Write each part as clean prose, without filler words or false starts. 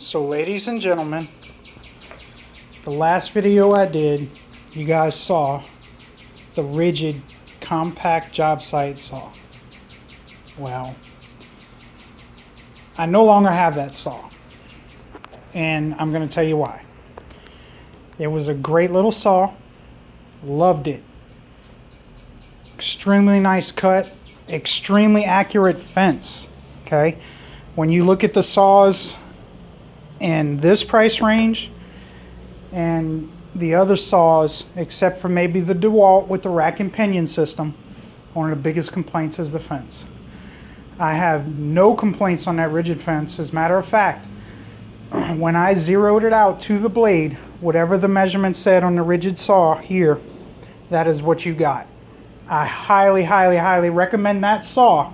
So ladies and gentlemen, the last video I did, you guys saw the Ridgid compact job site saw. Well, I no longer have that saw, and I'm going to tell you why. It was a great little saw, loved it. Extremely nice cut, extremely accurate fence, okay? When you look at the saws in this price range and the other saws, except for maybe the DeWalt with the rack and pinion system, one of the biggest complaints is the fence. I have no complaints on that Ridgid fence. As a matter of fact, when I zeroed it out to the blade, whatever the measurement said on the Ridgid saw here, that is what you got. I highly, highly, highly recommend that saw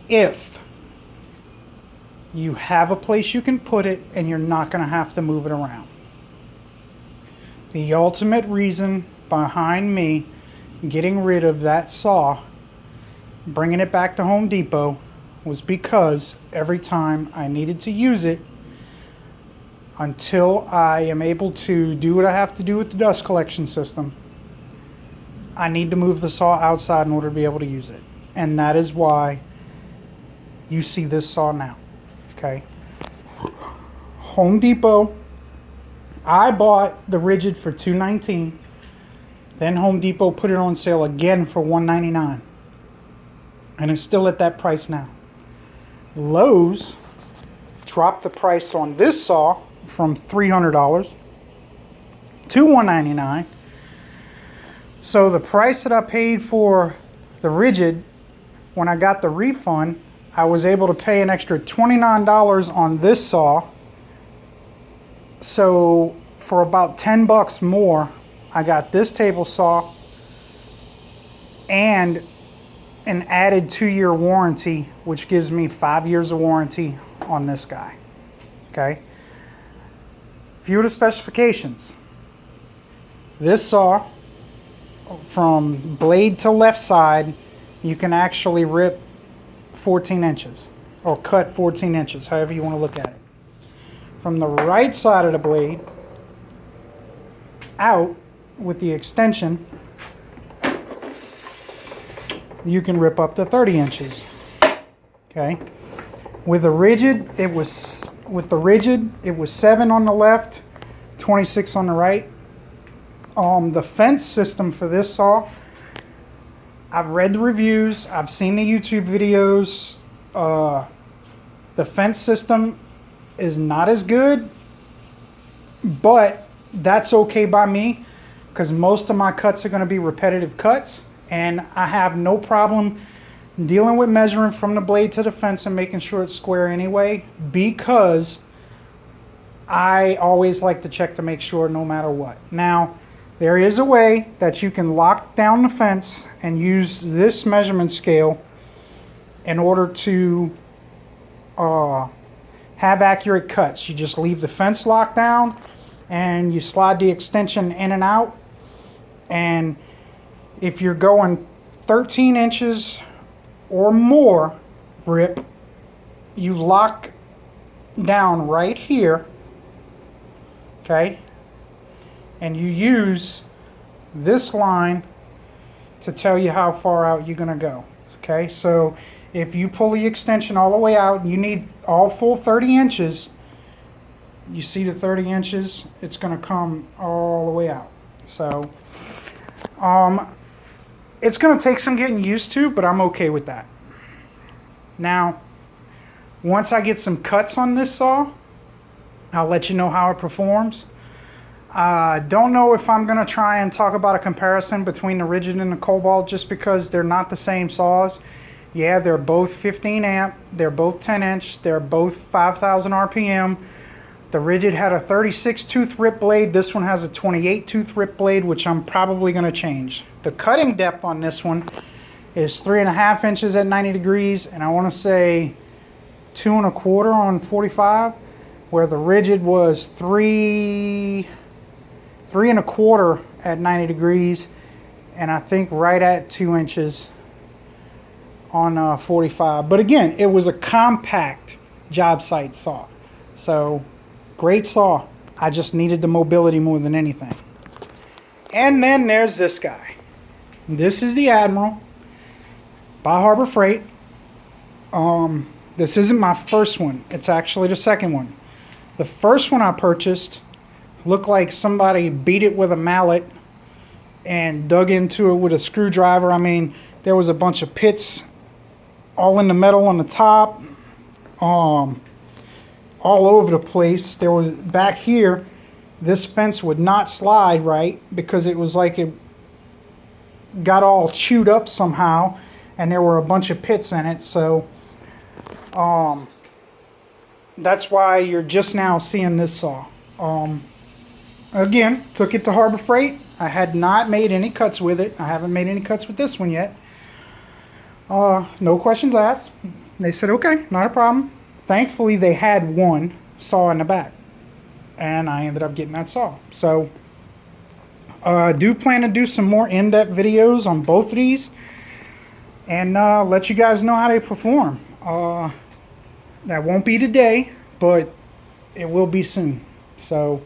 if you have a place you can put it and you're not going to have to move it around. The ultimate reason behind me getting rid of that saw, bringing it back to Home Depot, was because every time I needed to use it, until I am able to do what I have to do with the dust collection system, I need to move the saw outside in order to be able to use it. And that is why you see this saw now. Okay. Home Depot, I bought the Ridgid for $219. Then Home Depot put it on sale again for $199. And it's still at that price now. Lowe's dropped the price on this saw from $300 to $199. So the price that I paid for the Ridgid, when I got the refund, I was able to pay an extra $29 on this saw. So for about 10 bucks more, I got this table saw and an added 2-year warranty, which gives me 5 years of warranty on this guy. Okay. Few of the specifications. This saw, from blade to left side, you can actually rip 14 inches or cut 14 inches, however you want to look at it. From the right side of the blade out with the extension, you can rip up to 30 inches. Okay. With the Ridgid, it was 7 on the left, 26 on the right. The fence system for this saw, I've read the reviews, I've seen the YouTube videos. The fence system is not as good, but that's okay by me because most of my cuts are going to be repetitive cuts, and I have no problem dealing with measuring from the blade to the fence and making sure it's square anyway, because I always like to check to make sure no matter what. Now, there is a way that you can lock down the fence and use this measurement scale in order to have accurate cuts. You just leave the fence locked down and you slide the extension in and out. And if you're going 13 inches or more rip, you lock down right here, okay? And you use this line to tell you how far out you're going to go. Okay, so if you pull the extension all the way out and you need all full 30 inches, you see the 30 inches, it's going to come all the way out. So it's going to take some getting used to, but I'm okay with that. Now, once I get some cuts on this saw, I'll let you know how it performs. Don't know if I'm going to try and talk about a comparison between the Ridgid and the Kobalt, just because they're not the same saws. Yeah, they're both 15 amp, they're both 10 inch, they're both 5,000 RPM. The Ridgid had a 36 tooth rip blade, this one has a 28 tooth rip blade, which I'm probably going to change. The cutting depth on this one is 3.5 inches at 90 degrees, and I want to say 2 1/4 on 45, where the Ridgid was 3 1/4 at 90 degrees, and I think right at 2 inches on 45. But again, it was a compact job site saw. So, great saw. I just needed the mobility more than anything. And then there's this guy. This is the Admiral by Harbor Freight. This isn't my first one. It's actually the second one. The first one I purchased looked like somebody beat it with a mallet and dug into it with a screwdriver. I mean, there was a bunch of pits all in the metal on the top, all over the place. There was, back here, this fence would not slide right because it was like it got all chewed up somehow, and there were a bunch of pits in it. So that's why you're just now seeing this saw. Again, took it to Harbor Freight. I had not made any cuts with it. I haven't made any cuts with this one yet. No questions asked. They said, okay, not a problem. Thankfully, they had one saw in the back, and I ended up getting that saw. So, I do plan to do some more in-depth videos on both of these, and let you guys know how they perform. That won't be today, but it will be soon. So,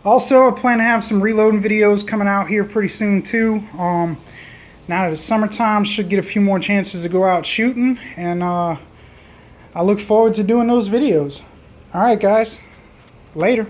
also, I plan to have some reloading videos coming out here pretty soon too. Now that it's summertime, should get a few more chances to go out shooting, and I look forward to doing those videos. Alright guys, later.